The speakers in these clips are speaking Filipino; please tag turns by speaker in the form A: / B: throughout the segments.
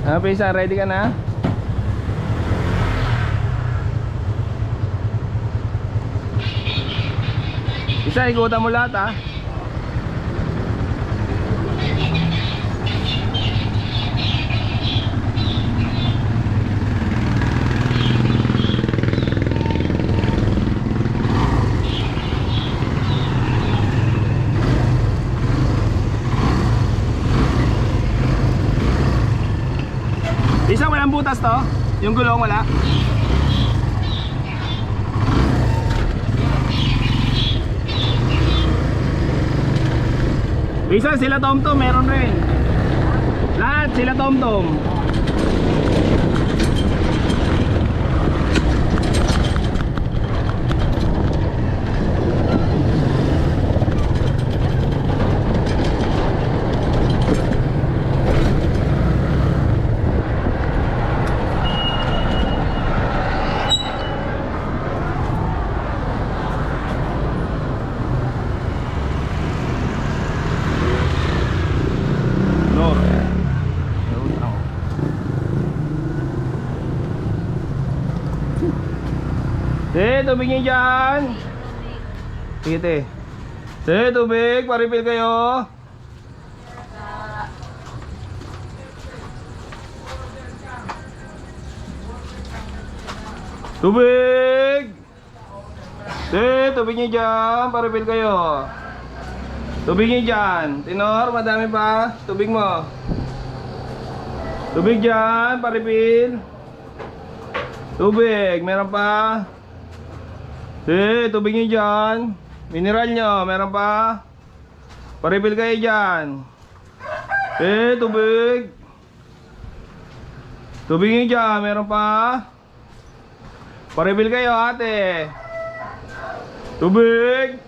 A: Pisa, ready ka na? Isa, ikutan mo lahat ha. Isa, walang butas to? Yung gulong wala? Isa, sila tom-tom meron rin. Lahat sila tom-tom. Tubig nyo dyan. Sige te. Tubig, pa-refill kayo. Tubig. Tubig nyo dyan, pa-refill kayo. Tubig nyo dyan. Tinor, madami pa. Tubig mo. Tubig dyan, pa-refill. Tubig, meron pa. Tubig nyo dyan. Mineral nyo, meron pa. Pa-refill kayo dyan. Tubig. Tubig nyo dyan, meron pa. Pa-refill kayo ate. Tubig.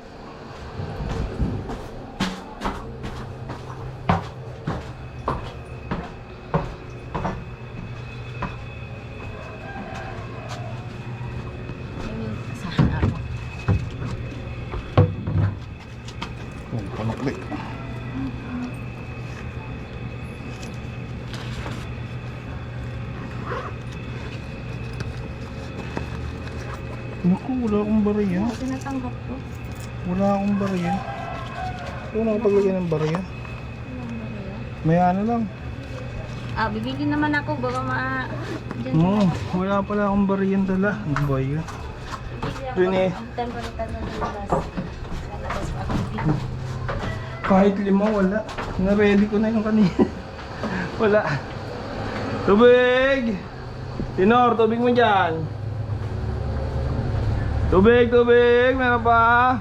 B: Naku, wala akong bariya.
C: Tinatanggap ko.
B: Wala akong bariya. Ito nakapaglagay ng bariya. May ano lang.
C: Bibigyan naman ako. Baka dyan
B: Oo, wala pala akong bariya dala. Ano ba yun? Yun eh.
C: Temperature na nalabas. Nalabas pa ako.
B: Kahit 5, wala. Na-ready ko na yung kanina. Wala. Tubig! Tinor, tubig mo dyan. Tubig, meron pa.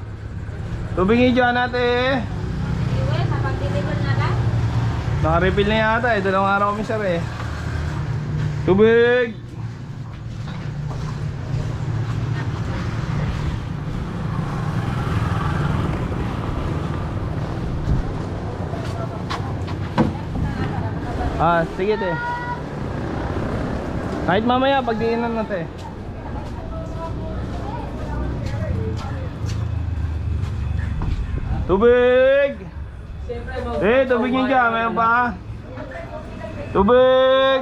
B: Tubig nyo dyan ate.
C: Iwe, napag-deliver na lang?
B: Naka-refill na yata eh, 2 araw kami sir eh. Tubig. Sige te. Kahit mamaya pagdiinan natin. Tubig! Tubig nyo dyan, meron pa? Tubig!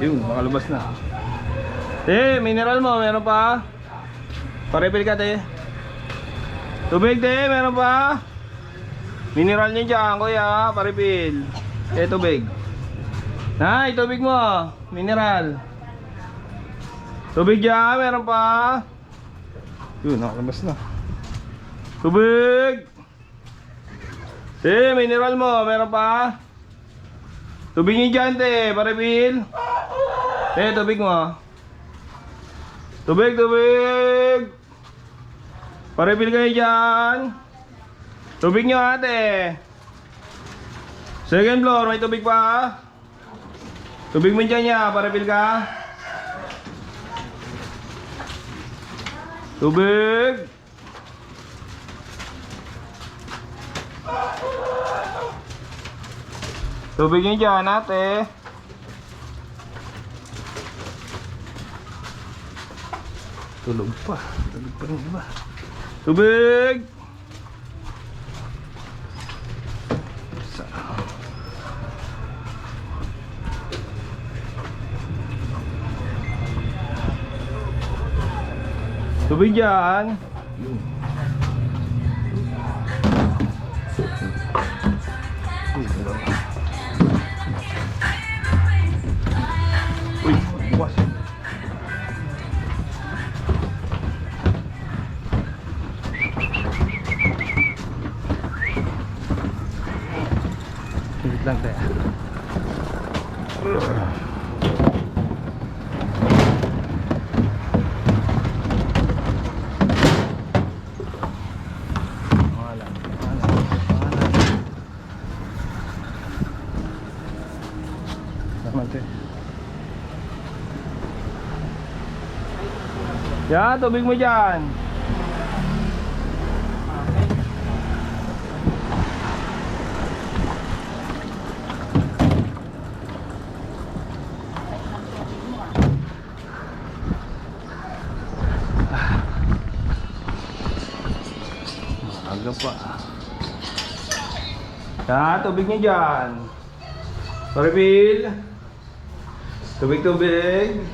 B: Yun, makalabas na. Mineral mo, meron pa? Pa-refill ka te. Tubig te, meron pa? Mineral nyo dyan, kuya, pa-refill. Tubig. Nay, tubig mo, mineral. Tubig dyan, meron pa? Yun, nakalabas na. Tubig! Mineral mo, meron pa? Tubig nyo dyan, te, pa-refill. Tubig mo. Tubig! Pa-refill kayo dyan. Tubig nyo, ate. Second floor, may tubig pa? Tubig mo dyan niya, pa-refill ka? Tubig! Tubig nyo dyan, ate. Tulog pa rin iba. Tubig! Tubig dyan. Uy, bukas. Wait lang tayo. Yan, tubig mo dyan. Aga pa. Yan, tubig niya dyan. Refill. Tubig-tubig.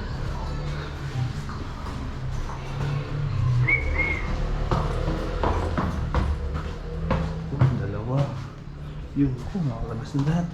B: Dalawa. Yun ko, nakalabas na lahat.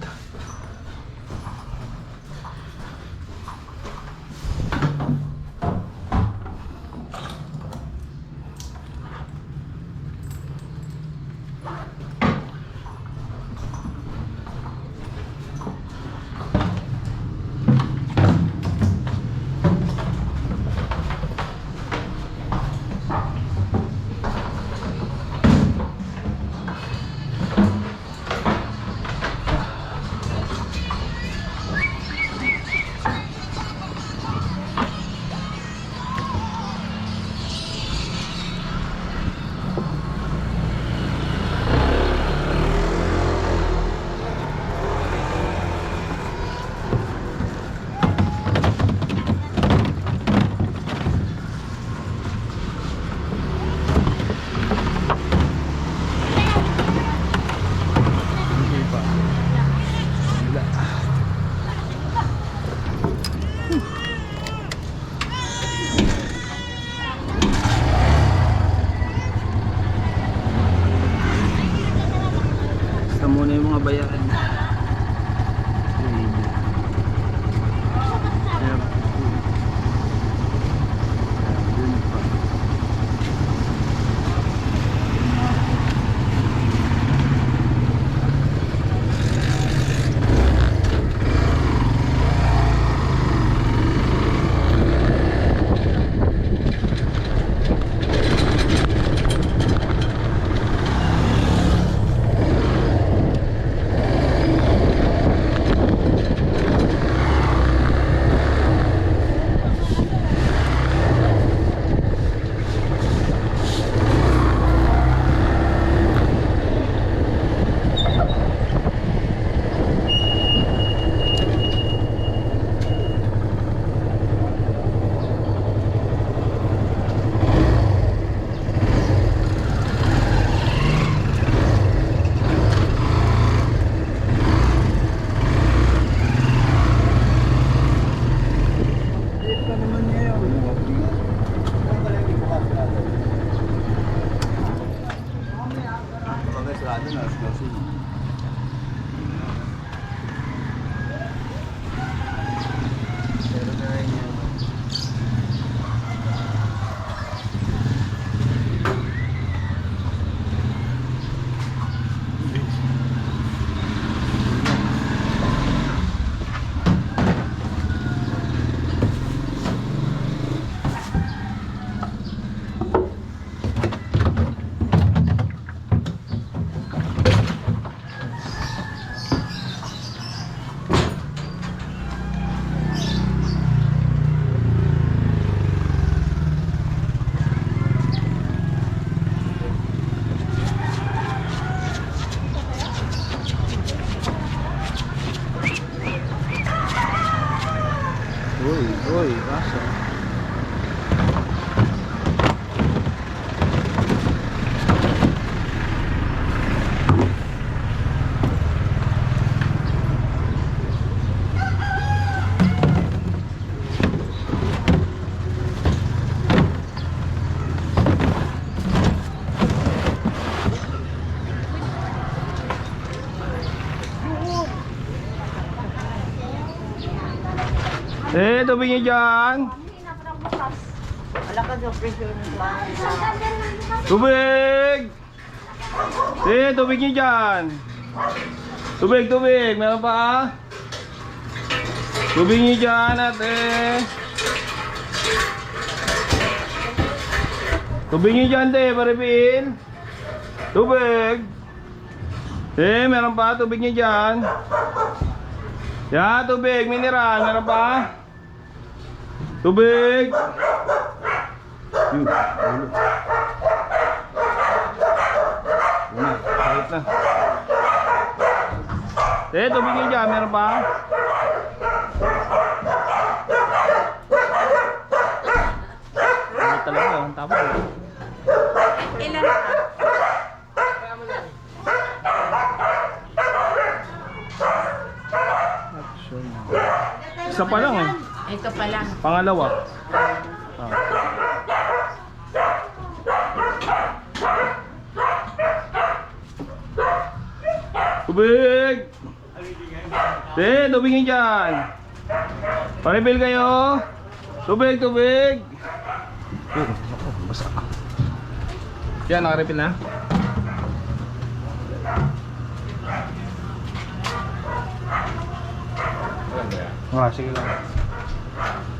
B: Muna yung mga bayaran. Uy, kaso. Tubig nyo dyan.
C: Wala ka daw pressure ng
B: Tubig! Tubig nyo dyan. Tubig. Meron pa? Tubig nyo dyan, ate. Tubig nyo dyan, te. Paripin. Tubig. Meron pa? Tubig nyo dyan. Yan, tubig. Mineral. Meron pa? Tubig. Yun. Ulo. Una, kahit na. Tubig nyo dyan. Meron pa? Ano talaga? Ang tapos.
C: Ilan ka?
B: Isa pa lang eh.
C: Ito pa lang.
B: Pangalawa. Ah. Tubig! Tubig nyo dyan. Paribil kayo. Tubig. Basa. Yan, nakarefill na. Sige lang.